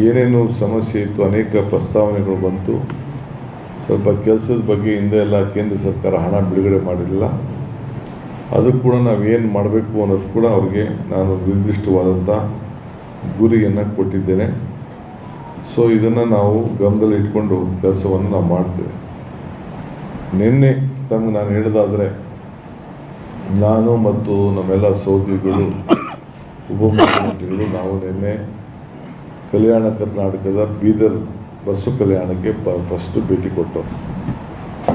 ಏನೇನು ಸಮಸ್ಯೆ ಇತ್ತು, ಅನೇಕ ಪ್ರಸ್ತಾವನೆಗಳು ಬಂತು. ಸ್ವಲ್ಪ ಕೆಲಸದ ಬಗ್ಗೆ ಹಿಂದೆ ಎಲ್ಲ ಕೇಂದ್ರ ಸರ್ಕಾರ ಹಣ ಬಿಡುಗಡೆ ಮಾಡಿರಲಿಲ್ಲ. ಅದು ಕೂಡ ನಾವೇನು ಮಾಡಬೇಕು ಅನ್ನೋದು ಕೂಡ ಅವ್ರಿಗೆ ನಾನು ನಿರ್ದಿಷ್ಟವಾದಂಥ ಗುರಿಯನ್ನು ಕೊಟ್ಟಿದ್ದೇನೆ. ಸೊ ಇದನ್ನು ನಾವು ಗಮನದಲ್ಲಿ ಇಟ್ಕೊಂಡು ಕೆಲಸವನ್ನು ನಾವು ಮಾಡ್ತೇವೆ. ನಿನ್ನೆ ತಮಗೆ ನಾನು ಹೇಳೋದಾದರೆ, ನಾನು ಮತ್ತು ನಮ್ಮೆಲ್ಲ ಸಹೋದ್ಯೋಗಿಗಳು, ಉಪಮುಖ್ಯಮಂತ್ರಿಗಳು ನಾವು ನಿನ್ನೆ ಕಲ್ಯಾಣ ಕರ್ನಾಟಕದ ಬೀದರ್ ಬಸ್ಸು ಕಲ್ಯಾಣಕ್ಕೆ ಫಸ್ಟು ಭೇಟಿ ಕೊಟ್ಟು,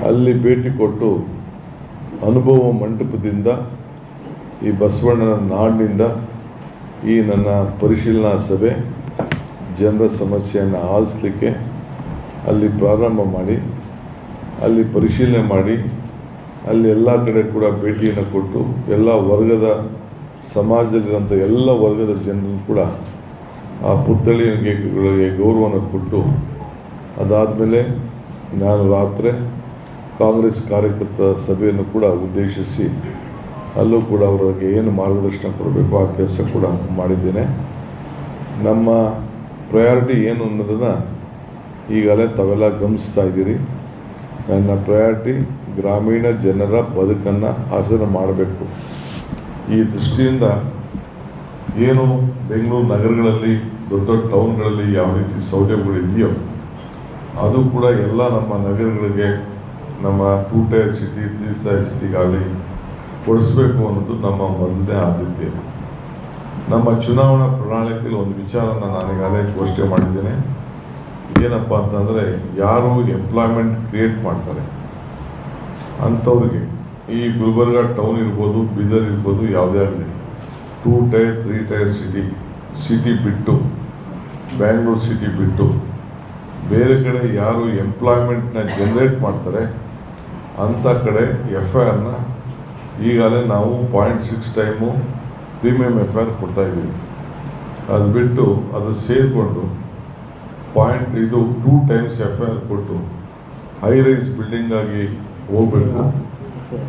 ಅಲ್ಲಿ ಭೇಟಿ ಕೊಟ್ಟು ಅನುಭವ ಮಂಟಪದಿಂದ ಈ ಬಸವಣ್ಣನ ನಾಡಿನಿಂದ ಈ ನನ್ನ ಪರಿಶೀಲನಾ ಸಭೆ ಜನರ ಸಮಸ್ಯೆಯನ್ನು ಆಲಿಸಲಿಕ್ಕೆ ಅಲ್ಲಿ ಪ್ರಾರಂಭ ಮಾಡಿ, ಅಲ್ಲಿ ಪರಿಶೀಲನೆ ಮಾಡಿ, ಅಲ್ಲಿ ಎಲ್ಲ ಕಡೆ ಕೂಡ ಭೇಟಿಯನ್ನು ಕೊಟ್ಟು ಎಲ್ಲ ವರ್ಗದ ಸಮಾಜದಲ್ಲಿರುವಂಥ ಎಲ್ಲ ವರ್ಗದ ಜನರನ್ನು ಕೂಡ ಆ ಪುತ್ಥಳಿಗೆ ಗೌರವವನ್ನು ಕೊಟ್ಟು, ಅದಾದಮೇಲೆ ನಾನು ರಾತ್ರಿ ಕಾಂಗ್ರೆಸ್ ಕಾರ್ಯಕರ್ತರ ಸಭೆಯನ್ನು ಕೂಡ ಉದ್ದೇಶಿಸಿ ಅಲ್ಲೂ ಕೂಡ ಅವರಿಗೆ ಏನು ಮಾರ್ಗದರ್ಶನ ಕೊಡಬೇಕು ಆ ಕೆಲಸ ಕೂಡ ಮಾಡಿದ್ದೇನೆ. ನಮ್ಮ ಪ್ರಯಾರಿಟಿ ಏನು ಅನ್ನೋದನ್ನು ಈಗಲೇ ತಾವೆಲ್ಲ ಗಮನಿಸ್ತಾ ಇದ್ದೀರಿ. ನನ್ನ ಪ್ರಯಾರಿಟಿ ಗ್ರಾಮೀಣ ಜನರ ಬದುಕನ್ನು ಹಸನು ಮಾಡಬೇಕು. ಈ ದೃಷ್ಟಿಯಿಂದ ಏನು ಬೆಂಗಳೂರು ನಗರಗಳಲ್ಲಿ ದೊಡ್ಡ ದೊಡ್ಡ ಟೌನ್ಗಳಲ್ಲಿ ಯಾವ ರೀತಿ ಸೌಲಭ್ಯಗಳಿದೆಯೋ ಅದು ಕೂಡ ಎಲ್ಲ ನಮ್ಮ ನಗರಗಳಿಗೆ, ನಮ್ಮ 2 ಟೈರ್ ಸಿಟಿ 3 ಟೈರ್ ಸಿಟಿಗಾಗಲಿ ಕೊಡಿಸ್ಬೇಕು ಅನ್ನೋದು ನಮ್ಮ ಮೊದಲನೇ ಆದ್ಯತೆ. ನಮ್ಮ ಚುನಾವಣಾ ಪ್ರಣಾಳಿಕೆಯಲ್ಲಿ ಒಂದು ವಿಚಾರನ ನಾನೀಗಾಗಲೇ ಘೋಷಣೆ ಮಾಡಿದ್ದೇನೆ. ಏನಪ್ಪ ಅಂತಂದರೆ, ಯಾರು ಎಂಪ್ಲಾಯ್ಮೆಂಟ್ ಕ್ರಿಯೇಟ್ ಮಾಡ್ತಾರೆ ಅಂಥವ್ರಿಗೆ ಈ ಗುಲ್ಬರ್ಗ ಟೌನ್ ಇರ್ಬೋದು, ಬೀದರ್ ಇರ್ಬೋದು, ಯಾವುದೇ ಆಗಲಿ 2 ಟೈರ್ 3 ಟೈರ್ ಸಿಟಿ ಬಿಟ್ಟು, ಬ್ಯಾಂಗ್ಳೂರು ಸಿಟಿ ಬಿಟ್ಟು ಬೇರೆ ಕಡೆ ಯಾರು ಎಂಪ್ಲಾಯ್ಮೆಂಟ್ನ ಜನರೇಟ್ ಮಾಡ್ತಾರೆ ಅಂಥ ಕಡೆ FIRನ ಈಗಾಗಲೇ ನಾವು 0.6 ಟೈಮು ಪ್ರೀಮಿಯಂ FIR ಕೊಡ್ತಾಯಿದ್ದೀವಿ. ಅದು ಬಿಟ್ಟು ಅದು ಸೇರಿಕೊಂಡು 2 ಟೈಮ್ಸ್ FIR ಕೊಟ್ಟು ಹೈ ರೈಸ್ ಬಿಲ್ಡಿಂಗ್ ಆಗಿ ಹೋಗಬೇಕು.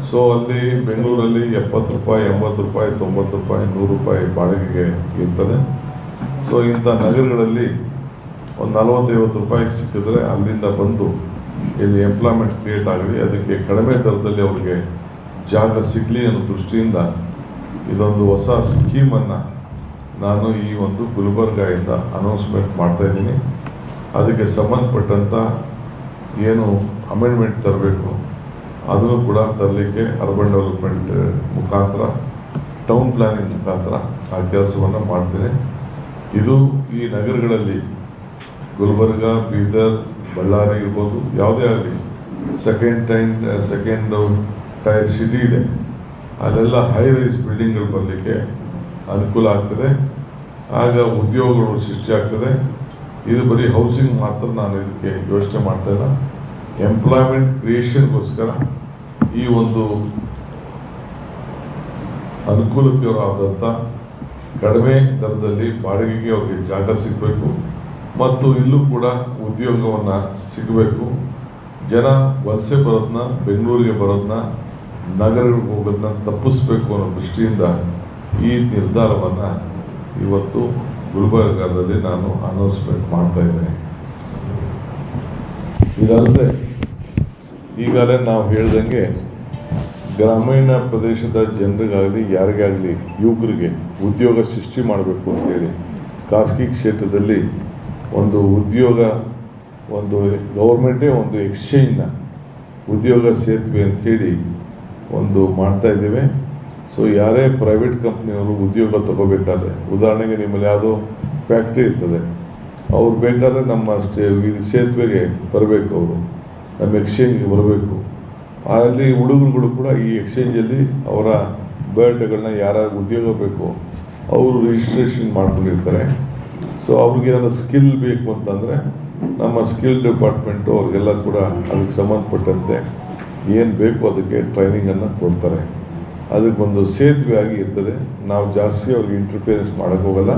ಸೊ ಅಲ್ಲಿ ಬೆಂಗಳೂರಲ್ಲಿ 70 ರೂಪಾಯಿ 80 ರೂಪಾಯಿ 90 ರೂಪಾಯಿ 100 ರೂಪಾಯಿ ಬಾಡಿಗೆಗೆ ಇರ್ತದೆ. ಸೊ ಇಂಥ ನಗರಗಳಲ್ಲಿ ಒಂದು 40-50 ರೂಪಾಯಿಗೆ ಸಿಕ್ಕಿದ್ರೆ ಅಲ್ಲಿಂದ ಬಂದು ಇಲ್ಲಿ ಎಂಪ್ಲಾಯ್ಮೆಂಟ್ ಕ್ರಿಯೇಟ್ ಆಗಲಿ, ಅದಕ್ಕೆ ಕಡಿಮೆ ದರದಲ್ಲಿ ಅವ್ರಿಗೆ ಜಾಗ ಸಿಗಲಿ ಅನ್ನೋ ದೃಷ್ಟಿಯಿಂದ ಇದೊಂದು ಹೊಸ ಸ್ಕೀಮನ್ನು ನಾನು ಈ ಒಂದು ಗುಲ್ಬರ್ಗಾಯಿಂದ ಅನೌನ್ಸ್ಮೆಂಟ್ ಮಾಡ್ತಾಯಿದ್ದೀನಿ. ಅದಕ್ಕೆ ಸಂಬಂಧಪಟ್ಟಂಥ ಏನು ಅಮೆಂಡ್ಮೆಂಟ್ ತರಬೇಕು ಅದನ್ನು ಕೂಡ ತರಲಿಕ್ಕೆ ಅರ್ಬನ್ ಡೆವಲಪ್ಮೆಂಟ್ ಮುಖಾಂತರ, ಟೌನ್ ಪ್ಲಾನಿಂಗ್ ಮುಖಾಂತರ ಆ ಕೆಲಸವನ್ನು ಮಾಡ್ತೇನೆ. ಇದು ಈ ನಗರಗಳಲ್ಲಿ ಗುಲ್ಬರ್ಗ, ಬೀದರ್, ಬಳ್ಳಾರಿ ಇರ್ಬೋದು, ಯಾವುದೇ ಆಗಲಿ ಸೆಕೆಂಡ್ ಟೈರ್ ಸಿಟಿ ಇದೆ, ಅಲ್ಲೆಲ್ಲ ಹೈ ರೈಸ್ ಬಿಲ್ಡಿಂಗ್ಗಳು ಬರಲಿಕ್ಕೆ ಅನುಕೂಲ ಆಗ್ತದೆ. ಆಗ ಉದ್ಯೋಗಗಳು ಸೃಷ್ಟಿಯಾಗ್ತದೆ. ಇದು ಬರೀ ಹೌಸಿಂಗ್ ಮಾತ್ರ ನಾನು ಇದಕ್ಕೆ ಯೋಚನೆ ಮಾಡ್ತಾ ಇಲ್ಲ. ಎಂಪ್ಲಾಯ್ಮೆಂಟ್ ಕ್ರಿಯೇಷನ್ಗೋಸ್ಕರ ಈ ಒಂದು ಅನುಕೂಲಕರವಾದಂಥ ಕಡಿಮೆ ದರದಲ್ಲಿ ಬಾಡಿಗೆಗೆ ಅವ್ರಿಗೆ ಜಾಗ ಸಿಗಬೇಕು ಮತ್ತು ಇಲ್ಲೂ ಕೂಡ ಉದ್ಯೋಗವನ್ನು ಸಿಗಬೇಕು. ಜನ ವಲಸೆ ಬರೋದನ್ನ, ಬೆಂಗಳೂರಿಗೆ ಬರೋದನ್ನ, ನಗರಗಳಿಗೆ ಹೋಗೋದನ್ನ ತಪ್ಪಿಸ್ಬೇಕು ಅನ್ನೋ ದೃಷ್ಟಿಯಿಂದ ಈ ನಿರ್ಧಾರವನ್ನು ಇವತ್ತು ಗುಲ್ಬರ್ಗಾದಲ್ಲಿ ನಾನು ಅನೌನ್ಸ್ಮೆಂಟ್ ಮಾಡ್ತಾ ಇದ್ದೇನೆ. ಇದಲ್ಲದೆ ಈಗಾಗಲೇ ನಾವು ಹೇಳ್ದಂಗೆ ಗ್ರಾಮೀಣ ಪ್ರದೇಶದ ಜನರಿಗಾಗಲಿ ಯಾರಿಗಾಗಲಿ ಯುವಕರಿಗೆ ಉದ್ಯೋಗ ಸೃಷ್ಟಿ ಮಾಡಬೇಕು ಅಂತೇಳಿ ಖಾಸಗಿ ಕ್ಷೇತ್ರದಲ್ಲಿ ಒಂದು ಗೌರ್ಮೆಂಟೇ ಒಂದು ಎಕ್ಸ್ಚೇಂಜ್ನ ಉದ್ಯೋಗ ಸೇತುವೆ ಅಂಥೇಳಿ ಒಂದು ಮಾಡ್ತಾ ಇದ್ದೇವೆ. ಸೊ ಯಾರೇ ಪ್ರೈವೇಟ್ ಕಂಪ್ನಿಯವರು ಉದ್ಯೋಗ ತಗೋಬೇಕಾದ್ರೆ, ಉದಾಹರಣೆಗೆ ನಿಮ್ಮಲ್ಲಿ ಯಾವುದೋ ಫ್ಯಾಕ್ಟ್ರಿ ಇರ್ತದೆ, ಅವ್ರು ಬೇಕಾದರೆ ನಮ್ಮ ಸೇತುವೆಗೆ ಬರಬೇಕು, ಅವರು ನಮ್ಮ ಎಕ್ಸ್ಚೇಂಜ್ಗೆ ಬರಬೇಕು. ಅಲ್ಲಿ ಹುಡುಗರುಗಳು ಕೂಡ ಈ ಎಕ್ಸ್ಚೇಂಜಲ್ಲಿ ಅವರ ಬಯೋಡೇಟಾಗಳನ್ನ ಯಾರ್ಯಾರು ಉದ್ಯೋಗ ಬೇಕು ಅವರು ರಿಜಿಸ್ಟ್ರೇಷನ್ ಮಾಡ್ಕೊಂಡಿರ್ತಾರೆ. ಸೊ ಅವ್ರಿಗೇನಾದ್ರು ಸ್ಕಿಲ್ ಬೇಕು ಅಂತಂದರೆ ನಮ್ಮ ಸ್ಕಿಲ್ ಡಿಪಾರ್ಟ್ಮೆಂಟು ಅವ್ರಿಗೆಲ್ಲ ಕೂಡ ಅದಕ್ಕೆ ಸಂಬಂಧಪಟ್ಟಂತೆ ಏನು ಬೇಕು ಅದಕ್ಕೆ ಟ್ರೈನಿಂಗನ್ನು ಕೊಡ್ತಾರೆ. ಅದಕ್ಕೊಂದು ಸೇತುವೆ ಆಗಿ ಇರ್ತದೆ. ನಾವು ಜಾಸ್ತಿ ಅವ್ರಿಗೆ ಇಂಟರ್ಫಿಯರೆನ್ಸ್ ಮಾಡೋಕ್ಕೆ ಹೋಗಲ್ಲ.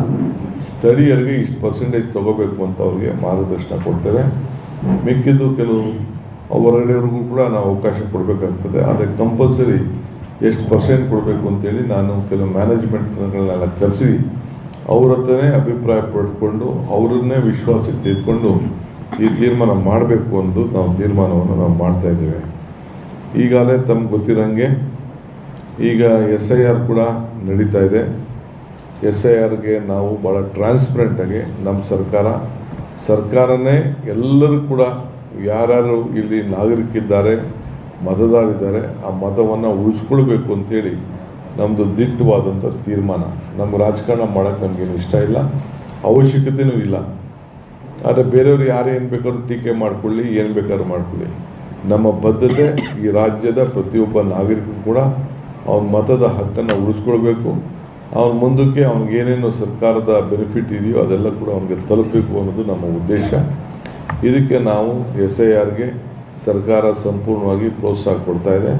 ಸ್ಥಳೀಯರಿಗೆ ಇಷ್ಟು ಪರ್ಸೆಂಟೇಜ್ ತೊಗೋಬೇಕು ಅಂತ ಅವ್ರಿಗೆ ಮಾರ್ಗದರ್ಶನ ಕೊಡ್ತೇವೆ. ಮಿಕ್ಕಿದ್ದು ಕೆಲವು ಹೊರಗಡೆಯವ್ರಿಗೂ ಕೂಡ ನಾವು ಅವಕಾಶ ಕೊಡಬೇಕಾಗ್ತದೆ. ಆದರೆ ಕಂಪಲ್ಸರಿ ಎಷ್ಟು % ಕೊಡಬೇಕು ಅಂತೇಳಿ ನಾನು ಕೆಲವು ಮ್ಯಾನೇಜ್ಮೆಂಟ್ಗಳನ್ನೆಲ್ಲ ಕರೆಸಿ ಅವ್ರ ಹತ್ರನೇ ಅಭಿಪ್ರಾಯ ಪಡ್ಕೊಂಡು ಅವರನ್ನೇ ವಿಶ್ವಾಸಕ್ಕೆ ತೆಗೆದುಕೊಂಡು ಈ ತೀರ್ಮಾನ ಮಾಡಬೇಕು ಅಂತ ನಾವು ತೀರ್ಮಾನವನ್ನು ನಾವು ಮಾಡ್ತಾ ಇದ್ದೇವೆ. ಈಗಾಗಲೇ ತಮ್ಗೆ ಗೊತ್ತಿರೋಂಗೆ ಈಗ SIR ಕೂಡ ನಡೀತಾ ಇದೆ. SIRಗೆ ನಾವು ಭಾಳ ಟ್ರಾನ್ಸ್ಪರೆಂಟಾಗಿ ನಮ್ಮ ಸರ್ಕಾರನೇ ಎಲ್ಲರೂ ಕೂಡ ಯಾರ್ಯಾರು ಇಲ್ಲಿ ನಾಗರಿಕರಿದ್ದಾರೆ, ಮತದಾರರಿದ್ದಾರೆ, ಆ ಮತವನ್ನು ಉಳಿಸ್ಕೊಳ್ಬೇಕು ಅಂತೇಳಿ ನಮ್ಮದು ದಿಟ್ಟವಾದಂಥ ತೀರ್ಮಾನ. ನಮ್ಮ ರಾಜಕಾರಣ ಮಾಡೋಕ್ಕೆ ನಮಗೇನು ಇಷ್ಟ ಇಲ್ಲ, ಅವಶ್ಯಕತೆಯೂ ಇಲ್ಲ. ಆದರೆ ಬೇರೆಯವರು ಯಾರು ಏನು ಬೇಕಾದ್ರೂ ಟೀಕೆ ಮಾಡ್ಕೊಳ್ಳಿ, ಏನು ಬೇಕಾದ್ರೂ ಮಾಡ್ಕೊಳ್ಳಿ. ನಮ್ಮ ಬದ್ಧತೆ ಈ ರಾಜ್ಯದ ಪ್ರತಿಯೊಬ್ಬ ನಾಗರಿಕರು ಕೂಡ ಅವನ ಮತದ ಹಕ್ಕನ್ನು ಉಳಿಸ್ಕೊಳ್ಬೇಕು. ಅವನ ಮುಂದಕ್ಕೆ ಅವ್ನಿಗೇನೇನು ಸರ್ಕಾರದ ಬೆನಿಫಿಟ್ ಇದೆಯೋ ಅದೆಲ್ಲ ಕೂಡ ಅವನಿಗೆ ತಲುಪಬೇಕು ಅನ್ನೋದು ನಮ್ಮ ಉದ್ದೇಶ. ಇದಕ್ಕೆ ನಾವು SIRಗೆ ಸರ್ಕಾರ ಸಂಪೂರ್ಣವಾಗಿ ಪ್ರೋತ್ಸಾಹ ಕೊಡ್ತಾ ಇದೆ.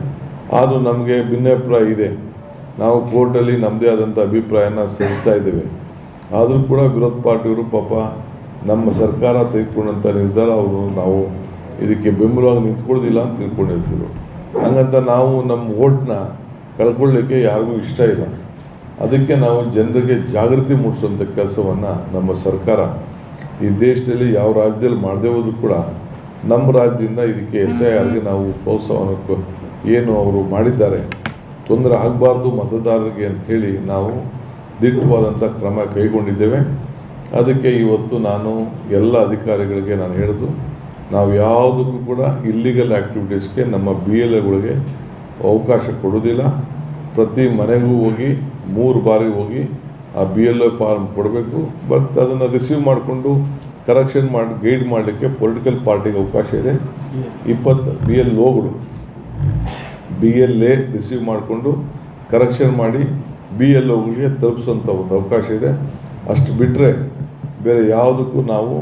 ಆದರೂ ನಮಗೆ ಭಿನ್ನಾಭಿಪ್ರಾಯ ಇದೆ. ನಾವು ಕೋರ್ಟಲ್ಲಿ ನಮ್ಮದೇ ಆದಂಥ ಅಭಿಪ್ರಾಯನ ಸಲ್ಲಿಸ್ತಾ ಇದ್ದೇವೆ. ಆದರೂ ಕೂಡ ವಿರೋಧ ಪಾರ್ಟಿಯವರು ಪಾಪ ನಮ್ಮ ಸರ್ಕಾರ ತೆಗೆದುಕೊಂಡಂಥ ನಿರ್ಧಾರ ನಾವು ಇದಕ್ಕೆ ಬೆಂಬಲವಾಗಿ ನಿಂತ್ಕೊಳ್ಳೋದಿಲ್ಲ ಅಂತ ತಿಳ್ಕೊಂಡಿರ್ತೀವಿ. ಹಂಗಂತ ನಾವು ನಮ್ಮ ವೋಟ್ನ ಕಳ್ಕೊಳ್ಳಿಕ್ಕೆ ಯಾರಿಗೂ ಇಷ್ಟ ಇಲ್ಲ. ಅದಕ್ಕೆ ನಾವು ಜನರಿಗೆ ಜಾಗೃತಿ ಮೂಡಿಸುವಂಥ ಕೆಲಸವನ್ನು ನಮ್ಮ ಸರ್ಕಾರ ಈ ದೇಶದಲ್ಲಿ ಯಾವ ರಾಜ್ಯದಲ್ಲಿ ಮಾಡದೇ ಹೋದ್ರೂ ಕೂಡ ನಮ್ಮ ರಾಜ್ಯದಿಂದ ಇದಕ್ಕೆ SIRಗೆ ನಾವು ಪ್ರೋತ್ಸಾಹವನ್ನು ಏನು ಅವರು ಮಾಡಿದ್ದಾರೆ ತೊಂದರೆ ಆಗಬಾರ್ದು ಮತದಾರರಿಗೆ ಅಂಥೇಳಿ ನಾವು ದಿಟ್ಟವಾದಂಥ ಕ್ರಮ ಕೈಗೊಂಡಿದ್ದೇವೆ. ಅದಕ್ಕೆ ಇವತ್ತು ನಾನು ಎಲ್ಲ ಅಧಿಕಾರಿಗಳಿಗೆ ನಾನು ಹೇಳಿದ್ದು, ನಾವು ಯಾವುದಕ್ಕೂ ಕೂಡ ಇಲ್ಲಿಗಲ್ ಆ್ಯಕ್ಟಿವಿಟೀಸ್ಗೆ ನಮ್ಮ BLAಗಳಿಗೆ ಅವಕಾಶ ಕೊಡೋದಿಲ್ಲ. ಪ್ರತಿ ಮನೆಗೂ ಹೋಗಿ 3 ಬಾರಿ ಹೋಗಿ ಆ BLA ಫಾರ್ಮ್ ಕೊಡಬೇಕು. ಬಟ್ ಅದನ್ನು ರಿಸೀವ್ ಮಾಡಿಕೊಂಡು ಕರೆಕ್ಷನ್ ಮಾಡಿ ಗೈಡ್ ಮಾಡಲಿಕ್ಕೆ ಪೊಲಿಟಿಕಲ್ ಪಾರ್ಟಿಗೆ ಅವಕಾಶ ಇದೆ. 20 BLA ರಿಸೀವ್ ಮಾಡಿಕೊಂಡು ಕರೆಕ್ಷನ್ ಮಾಡಿ BLOಗಳಿಗೆ ತಲುಪಿಸುವಂಥ ಒಂದು ಅವಕಾಶ ಇದೆ. ಅಷ್ಟು ಬಿಟ್ಟರೆ ಬೇರೆ ಯಾವುದಕ್ಕೂ ನಾವು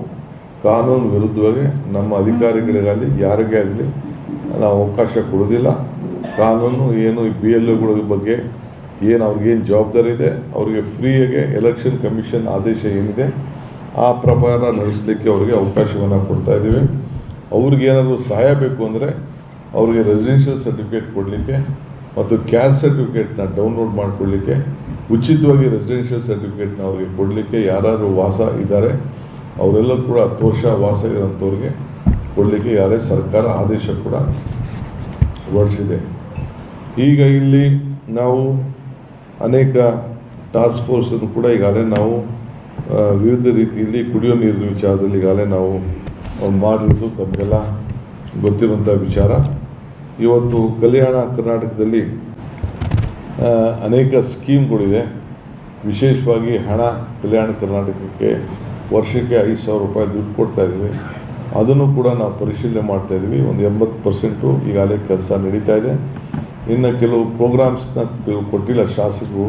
ಕಾನೂನು ವಿರುದ್ಧವಾಗಿ ನಮ್ಮ ಅಧಿಕಾರಿಗಳಿಗಾಗಲಿ ಯಾರಿಗೇ ಆಗಲಿ ನಾವು ಅವಕಾಶ ಕೊಡೋದಿಲ್ಲ. ಕಾನೂನು ಏನು ಈ BLOಗಳ ಬಗ್ಗೆ ಏನು ಅವ್ರಿಗೇನು ಜವಾಬ್ದಾರಿ ಇದೆ, ಅವರಿಗೆ ಫ್ರೀಯಾಗಿ ಎಲೆಕ್ಷನ್ ಕಮಿಷನ್ ಆದೇಶ ಏನಿದೆ ಆ ಪ್ರಕಾರ ನಡೆಸಲಿಕ್ಕೆ ಅವರಿಗೆ ಅವಕಾಶವನ್ನು ಕೊಡ್ತಾ ಇದ್ದೀವಿ. ಅವ್ರಿಗೇನಾದರೂ ಸಹಾಯ ಬೇಕು ಅಂದರೆ ಅವರಿಗೆ ರೆಸಿಡೆನ್ಷಿಯಲ್ ಸರ್ಟಿಫಿಕೇಟ್ ಕೊಡಲಿಕ್ಕೆ ಮತ್ತು ಕ್ಯಾಸ್ಟ್ ಸರ್ಟಿಫಿಕೇಟ್ನ ಡೌನ್ಲೋಡ್ ಮಾಡಿಕೊಳ್ಳಿಕ್ಕೆ, ಉಚಿತವಾಗಿ ರೆಸಿಡೆನ್ಷಿಯಲ್ ಸರ್ಟಿಫಿಕೇಟ್ನ ಅವರಿಗೆ ಕೊಡಲಿಕ್ಕೆ ಯಾರು ವಾಸ ಇದ್ದಾರೆ ಅವರೆಲ್ಲ ಕೂಡ 10 ವರ್ಷ ವಾಸ ಇರೋಂಥವ್ರಿಗೆ ಕೊಡಲಿಕ್ಕೆ ಯಾರೇ ಸರ್ಕಾರ ಆದೇಶ ಕೂಡ ಹೊರಡಿಸಿದೆ. ಈಗ ಇಲ್ಲಿ ನಾವು ಅನೇಕ ಟಾಸ್ಕ್ ಫೋರ್ಸನ್ನು ಕೂಡ ಈಗಾಗಲೇ ನಾವು ವಿವಿಧ ರೀತಿಯಲ್ಲಿ ಕುಡಿಯೋ ನೀರಿನ ವಿಚಾರದಲ್ಲಿ ಈಗಾಗಲೇ ನಾವು ಮಾಡಿರೋದು ತಮಗೆಲ್ಲ ಗೊತ್ತಿರುವಂಥ ವಿಚಾರ. ಇವತ್ತು ಕಲ್ಯಾಣ ಕರ್ನಾಟಕದಲ್ಲಿ ಅನೇಕ ಸ್ಕೀಮ್ಗಳಿದೆ. ವಿಶೇಷವಾಗಿ ಹಣ ಕಲ್ಯಾಣ ಕರ್ನಾಟಕಕ್ಕೆ ವರ್ಷಕ್ಕೆ 5,000 ರೂಪಾಯಿ ದುಡ್ಡು ಕೊಡ್ತಾ ಇದ್ದೀವಿ. ಅದನ್ನು ಕೂಡ ನಾವು ಪರಿಶೀಲನೆ ಮಾಡ್ತಾ ಇದ್ದೀವಿ. ಒಂದು 80% ಈಗಾಗಲೇ ಕೆಲಸ ನಡೀತಾ ಇದೆ. ಇನ್ನು ಕೆಲವು ಪ್ರೋಗ್ರಾಮ್ಸ್ನ ಕೆಲವು ಕೊಟ್ಟಿಲ್ಲ ಶಾಸಕರು,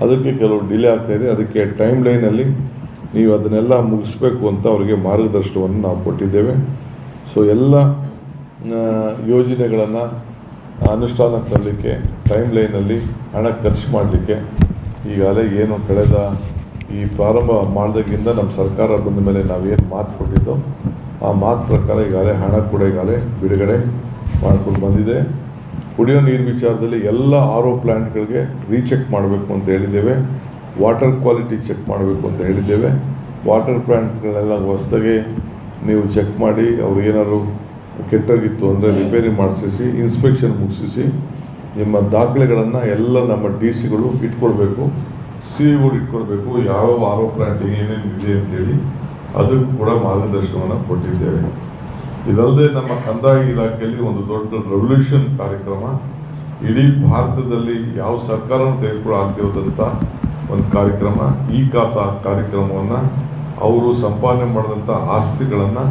ಅದಕ್ಕೆ ಕೆಲವು ಡಿಲೇ ಆಗ್ತಾಯಿದೆ. ಅದಕ್ಕೆ ಟೈಮ್ ಲೈನಲ್ಲಿ ನೀವು ಅದನ್ನೆಲ್ಲ ಮುಗಿಸ್ಬೇಕು ಅಂತ ಅವರಿಗೆ ಮಾರ್ಗದರ್ಶನವನ್ನು ನಾವು ಕೊಟ್ಟಿದ್ದೇವೆ. ಸೊ ಎಲ್ಲ ಯೋಜನೆಗಳನ್ನು ಅನುಷ್ಠಾನ ತರಲಿಕ್ಕೆ ಟೈಮ್ ಲೈನಲ್ಲಿ ಹಣ ಖರ್ಚು ಮಾಡಲಿಕ್ಕೆ ಈಗಾಗಲೇ ಏನು ಕಳೆದ ಈ ಪ್ರಾರಂಭ ಮಾಡಿದಾಗಿಂದ ನಮ್ಮ ಸರ್ಕಾರ ಬಂದ ಮೇಲೆ ನಾವೇನು ಮಾತು ಕೊಟ್ಟಿದ್ದೋ ಆ ಮಾತು ಪ್ರಕಾರ ಈಗಾಗಲೇ ಹಣ ಕೂಡ ಈಗಾಗಲೇ ಬಿಡುಗಡೆ ಮಾಡ್ಕೊಂಡು ಬಂದಿದೆ. ಕುಡಿಯೋ ನೀರು ವಿಚಾರದಲ್ಲಿ ಎಲ್ಲ RO ಪ್ಲ್ಯಾಂಟ್ಗಳಿಗೆ ರೀಚೆಕ್ ಮಾಡಬೇಕು ಅಂತ ಹೇಳಿದ್ದೇವೆ. ವಾಟರ್ ಕ್ವಾಲಿಟಿ ಚೆಕ್ ಮಾಡಬೇಕು ಅಂತ ಹೇಳಿದ್ದೇವೆ. ವಾಟರ್ ಪ್ಲ್ಯಾಂಟ್ಗಳೆಲ್ಲ ಹೊಸದಾಗಿ ನೀವು ಚೆಕ್ ಮಾಡಿ ಅವ್ರಿಗೇನಾದ್ರು ಕೆಟ್ಟೋಗಿತ್ತು ಅಂದರೆ ರಿಪೇರಿ ಮಾಡಿಸಿ ಇನ್ಸ್ಪೆಕ್ಷನ್ ಮುಗಿಸಿ ನಿಮ್ಮ ದಾಖಲೆಗಳನ್ನು ಎಲ್ಲ ನಮ್ಮ DCಗಳು ಇಟ್ಕೊಳ್ಬೇಕು, CEಗಳು ಇಟ್ಕೊಳ್ಬೇಕು. ಯಾವ RO ಪ್ಲ್ಯಾಂಟಿಗೆ ಏನೇನು ಇದೆ ಅಂತೇಳಿ ಅದಕ್ಕೂ ಕೂಡ ಮಾರ್ಗದರ್ಶನವನ್ನು ಕೊಟ್ಟಿದ್ದೇವೆ. ಇದಲ್ಲದೆ ನಮ್ಮ ಕಂದಾಯ ಇಲಾಖೆಯಲ್ಲಿ ಒಂದು ದೊಡ್ಡ ರೆವಲ್ಯೂಷನ್ ಕಾರ್ಯಕ್ರಮ, ಇಡೀ ಭಾರತದಲ್ಲಿ ಯಾವ ಸರ್ಕಾರನೂ ತೆಗೆದುಕೊಳ್ಳಾಗದೇ ಹೋದಂಥ ಒಂದು ಕಾರ್ಯಕ್ರಮ, ಈ ಖಾತಾ ಕಾರ್ಯಕ್ರಮವನ್ನು ಅವರು ಸಂಪಾದನೆ ಮಾಡಿದಂಥ ಆಸ್ತಿಗಳನ್ನು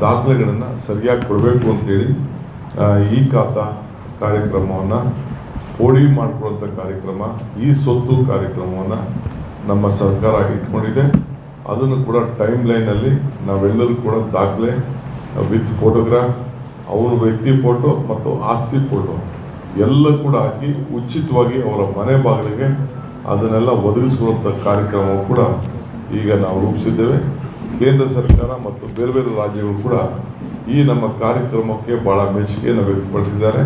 ದಾಖಲೆಗಳನ್ನು ಸರಿಯಾಗಿ ಕೊಡಬೇಕು ಅಂತೇಳಿ ಈ ಖಾತಾ ಕಾರ್ಯಕ್ರಮವನ್ನು ಪೋಡಿ ಮಾಡಿಕೊಳ್ಳುವಂಥ ಕಾರ್ಯಕ್ರಮ, ಈ ಸ್ವತ್ತು ಕಾರ್ಯಕ್ರಮವನ್ನು ನಮ್ಮ ಸರ್ಕಾರ ಇಟ್ಕೊಂಡಿದೆ. ಅದನ್ನು ಕೂಡ ಟೈಮ್ ಲೈನಲ್ಲಿ ನಾವೆಲ್ಲರೂ ಕೂಡ ದಾಖಲೆ ವಿತ್ ಫೋಟೋಗ್ರಾಫ್, ಅವರ ವ್ಯಕ್ತಿ ಫೋಟೋ ಮತ್ತು ಆಸ್ತಿ ಫೋಟೋ ಎಲ್ಲ ಕೂಡ ಹಾಕಿ ಉಚಿತವಾಗಿ ಅವರ ಮನೆ ಬಾಗಿಲಿಗೆ ಅದನ್ನೆಲ್ಲ ಒದಗಿಸಿಕೊಳ್ಳುವಂಥ ಕಾರ್ಯಕ್ರಮ ಕೂಡ ಈಗ ನಾವು ರೂಪಿಸಿದ್ದೇವೆ. ಕೇಂದ್ರ ಸರ್ಕಾರ ಮತ್ತು ಬೇರೆ ಬೇರೆ ರಾಜ್ಯಗಳು ಕೂಡ ಈ ನಮ್ಮ ಕಾರ್ಯಕ್ರಮಕ್ಕೆ ಭಾಳ ಮೆಚ್ಚುಗೆಯನ್ನು ವ್ಯಕ್ತಪಡಿಸಿದ್ದಾರೆ.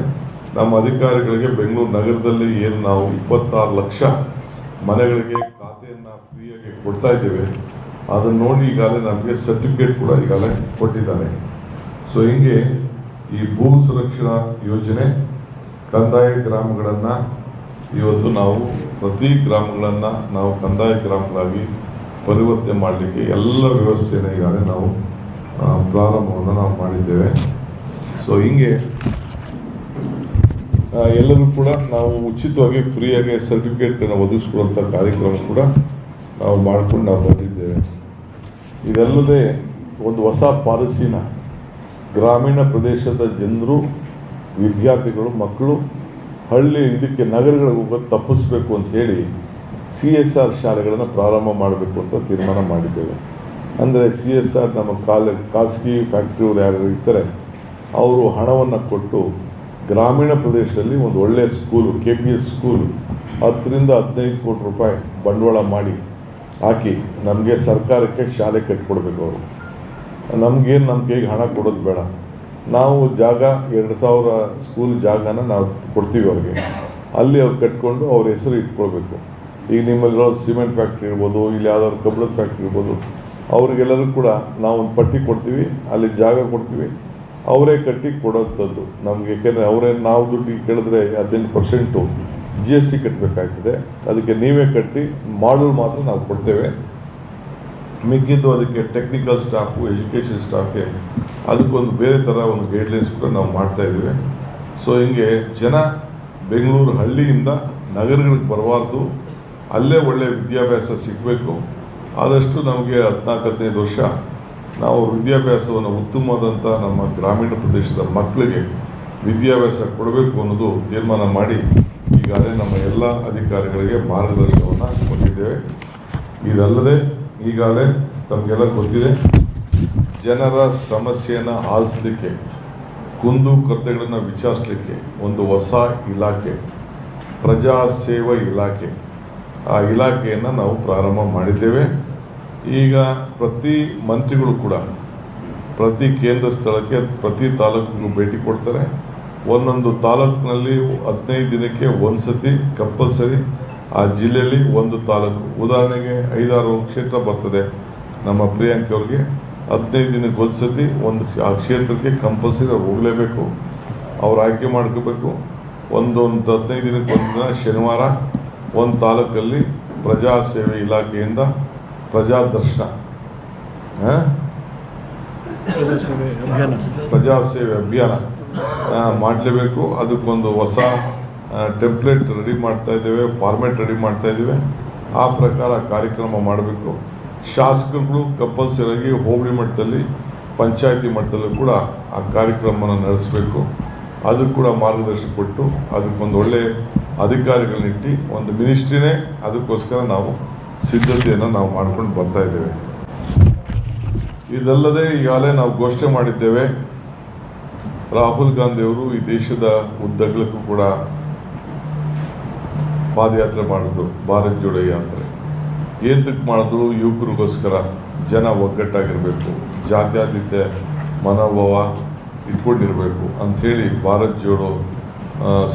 ನಮ್ಮ ಅಧಿಕಾರಿಗಳಿಗೆ ಬೆಂಗಳೂರು ನಗರದಲ್ಲಿ ಏನು ನಾವು 26 ಲಕ್ಷ ಮನೆಗಳಿಗೆ ಖಾತೆಯನ್ನು ಫ್ರೀಯಾಗಿ ಕೊಡ್ತಾ ಇದ್ದೇವೆ. ಅದನ್ನು ನೋಡಿ ಈಗಾಗಲೇ ನಮಗೆ ಸರ್ಟಿಫಿಕೇಟ್ ಕೂಡ ಈಗಾಗಲೇ ಕೊಟ್ಟಿದ್ದಾರೆ. ಸೊ ಹಿಂಗೆ ಈ ಭೂ ಸುರಕ್ಷಾ ಯೋಜನೆ ಕಂದಾಯ ಗ್ರಾಮಗಳನ್ನು ಇವತ್ತು ನಾವು ಪ್ರತಿ ಗ್ರಾಮಗಳನ್ನು ನಾವು ಕಂದಾಯ ಗ್ರಾಮಗಳಾಗಿ ಪರಿವರ್ತನೆ ಮಾಡಲಿಕ್ಕೆ ಎಲ್ಲ ವ್ಯವಸ್ಥೆಯನ್ನು ಈಗಾಗಲೇ ನಾವು ಪ್ರಾರಂಭವನ್ನು ನಾವು ಮಾಡಿದ್ದೇವೆ. ಸೊ ಹಿಂಗೆ ಎಲ್ಲರೂ ಕೂಡ ನಾವು ಉಚಿತವಾಗಿ ಫ್ರೀಯಾಗಿ ಸರ್ಟಿಫಿಕೇಟನ್ನು ಒದಗಿಸ್ಕೊಡುವಂಥ ಕಾರ್ಯಕ್ರಮ ಕೂಡ ನಾವು ಮಾಡ್ಕೊಂಡು ನಾವು ಬಂದಿದ್ದೇವೆ. ಇದಲ್ಲದೆ ಒಂದು ಹೊಸ ಪಾಲಿಸಿನ ಗ್ರಾಮೀಣ ಪ್ರದೇಶದ ಜನರು, ವಿದ್ಯಾರ್ಥಿಗಳು, ಮಕ್ಕಳು ಹಳ್ಳಿ ಇದಕ್ಕೆ ನಗರಗಳಿಗೆ ಹೋಗೋದು ತಪ್ಪಿಸ್ಬೇಕು ಅಂತ ಹೇಳಿ CSR ಶಾಲೆಗಳನ್ನು ಪ್ರಾರಂಭ ಮಾಡಬೇಕು ಅಂತ ತೀರ್ಮಾನ ಮಾಡಿದ್ದೇವೆ. ಅಂದರೆ CSR ನಮ್ಮ ಖಾಸಗಿ ಫ್ಯಾಕ್ಟ್ರಿಯವರು ಯಾರು ಇರ್ತಾರೆ ಅವರು ಹಣವನ್ನು ಕೊಟ್ಟು ಗ್ರಾಮೀಣ ಪ್ರದೇಶದಲ್ಲಿ ಒಂದು ಒಳ್ಳೆಯ ಸ್ಕೂಲು, KPS ಸ್ಕೂಲು 10 ರಿಂದ 15 ಕೋಟಿ ರೂಪಾಯಿ ಬಂಡವಾಳ ಮಾಡಿ ಹಾಕಿ ನಮಗೆ ಸರ್ಕಾರಕ್ಕೆ ಶಾಲೆ ಕಟ್ಕೊಡ್ಬೇಕು. ಅವರು ನಮಗೇನು ನಮ್ಮ ಕೈಗೆ ಹಣ ಕೊಡೋದು ಬೇಡ, ನಾವು ಜಾಗ 2000 ಸ್ಕೂಲ್ ಜಾಗನ ನಾವು ಕೊಡ್ತೀವಿ ಅವ್ರಿಗೆ, ಅಲ್ಲಿ ಅವ್ರು ಕಟ್ಕೊಂಡು ಅವ್ರ ಹೆಸರು ಇಟ್ಕೊಳ್ಬೇಕು. ಈಗ ನಿಮ್ಮಲ್ಲಿರೋ ಸಿಮೆಂಟ್ ಫ್ಯಾಕ್ಟ್ರಿ ಇರ್ಬೋದು, ಇಲ್ಲಿ ಯಾವ್ದಾದ್ರು ಕಬ್ಬಣದ ಫ್ಯಾಕ್ಟ್ರಿ ಇರ್ಬೋದು, ಅವ್ರಿಗೆಲ್ಲರೂ ಕೂಡ ನಾವು ಒಂದು ಪಟ್ಟಿ ಕೊಡ್ತೀವಿ, ಅಲ್ಲಿ ಜಾಗ ಕೊಡ್ತೀವಿ, ಅವರೇ ಕಟ್ಟಿ ಕೊಡೋಂಥದ್ದು ನಮಗೆ. ಏಕೆಂದರೆ ಅವರೇ ನಾವು ದುಡ್ಡು ಕೇಳಿದ್ರೆ 18% GST ಕಟ್ಟಬೇಕಾಗ್ತದೆ. ಅದಕ್ಕೆ ನೀವೇ ಕಟ್ಟಿ ಮಾಡಲು ಮಾತ್ರ ನಾವು ಕೊಡ್ತೇವೆ. ಮಿಕ್ಕಿದ್ದು ಅದಕ್ಕೆ ಟೆಕ್ನಿಕಲ್ ಸ್ಟಾಫು, ಎಜುಕೇಷನ್ ಸ್ಟಾಫ್ಗೆ ಅದಕ್ಕೊಂದು ಬೇರೆ ಥರ ಒಂದು ಗೈಡ್ಲೈನ್ಸ್ ಕೂಡ ನಾವು ಮಾಡ್ತಾ ಇದ್ದೀವಿ. ಸೊ ಹಿಂಗೆ ಜನ ಬೆಂಗಳೂರು ಹಳ್ಳಿಯಿಂದ ನಗರಗಳಿಗೆ ಬರಬಾರ್ದು, ಅಲ್ಲೇ ಒಳ್ಳೆಯ ವಿದ್ಯಾಭ್ಯಾಸ ಸಿಗಬೇಕು. ಆದಷ್ಟು ನಮಗೆ 14-15 ವರ್ಷ ನಾವು ವಿದ್ಯಾಭ್ಯಾಸವನ್ನು ಉತ್ತಮವಾದಂಥ ನಮ್ಮ ಗ್ರಾಮೀಣ ಪ್ರದೇಶದ ಮಕ್ಕಳಿಗೆ ವಿದ್ಯಾಭ್ಯಾಸ ಕೊಡಬೇಕು ಅನ್ನೋದು ತೀರ್ಮಾನ ಮಾಡಿ ಈಗಾಗಲೇ ನಮ್ಮ ಎಲ್ಲ ಅಧಿಕಾರಿಗಳಿಗೆ ಮಾರ್ಗದರ್ಶನವನ್ನು ಕೊಟ್ಟಿದ್ದೇವೆ. ಇದಲ್ಲದೆ ಈಗಾಗಲೇ ತಮಗೆಲ್ಲ ಗೊತ್ತಿದೆ, ಜನರ ಸಮಸ್ಯೆಯನ್ನು ಆಲಿಸಲಿಕ್ಕೆ, ಕುಂದು ಕೊರತೆಗಳನ್ನು ವಿಚಾರಿಸಲಿಕ್ಕೆ ಒಂದು ಹೊಸ ಇಲಾಖೆ, ಪ್ರಜಾ ಸೇವಾ ಇಲಾಖೆ, ಆ ಇಲಾಖೆಯನ್ನು ನಾವು ಪ್ರಾರಂಭ ಮಾಡಿದ್ದೇವೆ. ಈಗ ಪ್ರತಿ ಮಂತ್ರಿಗಳು ಕೂಡ ಪ್ರತಿ ಕೇಂದ್ರ ಸ್ಥಳಕ್ಕೆ, ಪ್ರತಿ ತಾಲೂಕಿಗೂ ಭೇಟಿ ಕೊಡ್ತಾರೆ. ಒಂದೊಂದು ತಾಲೂಕಿನಲ್ಲಿ 15 ದಿನಕ್ಕೆ ಒಂದು ಸತಿ ಕಂಪಲ್ಸರಿ ಆ ಜಿಲ್ಲೆಯಲ್ಲಿ ಒಂದು ತಾಲೂಕು, ಉದಾಹರಣೆಗೆ 5-6 ಕ್ಷೇತ್ರ ಬರ್ತದೆ ನಮ್ಮ ಪ್ರಿಯಾಂಕ್ ಅವ್ರಿಗೆ, 15 ದಿನಕ್ಕೆ ಒಂದು ಸತಿ ಒಂದು ಆ ಕ್ಷೇತ್ರಕ್ಕೆ ಕಂಪಲ್ಸರಿ ಅವ್ರು ಹೋಗಲೇಬೇಕು, ಅವ್ರು ಆಯ್ಕೆ ಮಾಡ್ಕೋಬೇಕು. ಒಂದು 15 ದಿನಕ್ಕೆ ಒಂದು ದಿನ ಶನಿವಾರ ಒಂದು ತಾಲೂಕಲ್ಲಿ ಪ್ರಜಾ ಸೇವೆ ಇಲಾಖೆಯಿಂದ ಪ್ರಜಾ ದರ್ಶನ, ಪ್ರಜಾ ಸೇವೆ ಅಭಿಯಾನ ಮಾಡಲೇಬೇಕು. ಅದಕ್ಕೊಂದು ಹೊಸ ಟೆಂಪ್ಲೇಟ್ ರೆಡಿ ಮಾಡ್ತಾ ಇದ್ದೇವೆ, ಫಾರ್ಮೇಟ್ ರೆಡಿ ಮಾಡ್ತಾ ಇದ್ದೇವೆ. ಆ ಪ್ರಕಾರ ಕಾರ್ಯಕ್ರಮ ಮಾಡಬೇಕು. ಶಾಸಕರುಗಳು ಕಂಪಲ್ಸರಿಯಾಗಿ ಹೋಬಳಿ ಮಟ್ಟದಲ್ಲಿ, ಪಂಚಾಯತಿ ಮಟ್ಟದಲ್ಲೂ ಕೂಡ ಆ ಕಾರ್ಯಕ್ರಮವನ್ನು ನಡೆಸಬೇಕು. ಅದಕ್ಕೆ ಕೂಡ ಮಾರ್ಗದರ್ಶನ ಕೊಟ್ಟು ಅದಕ್ಕೊಂದು ಒಳ್ಳೆ ಅಧಿಕಾರಿಗಳನ್ನಿಟ್ಟು ಒಂದು ಮಿನಿಸ್ಟ್ರಿನೇ ಅದಕ್ಕೋಸ್ಕರ ನಾವು ಸಿದ್ಧತೆಯನ್ನು ನಾವು ಮಾಡ್ಕೊಂಡು ಬರ್ತಾ ಇದ್ದೇವೆ. ಇದಲ್ಲದೆ ಈಗಾಗಲೇ ನಾವು ಘೋಷಣೆ ಮಾಡಿದ್ದೇವೆ, ರಾಹುಲ್ ಗಾಂಧಿಯವರು ಈ ದೇಶದ ಉದ್ದಗಲಕ್ಕೂ ಕೂಡ ಪಾದಯಾತ್ರೆ ಮಾಡಿದ್ರು, ಭಾರತ್ ಜೋಡೋ ಯಾತ್ರೆ. ಏತಕ್ಕೆ ಮಾಡಿದ್ರು? ಯುವಕರಿಗೋಸ್ಕರ, ಜನ ಒಗ್ಗಟ್ಟಾಗಿರಬೇಕು, ಜಾತ್ಯತೀತ ಮನೋಭಾವ ಇಟ್ಕೊಂಡಿರಬೇಕು ಅಂಥೇಳಿ ಭಾರತ್ ಜೋಡೋ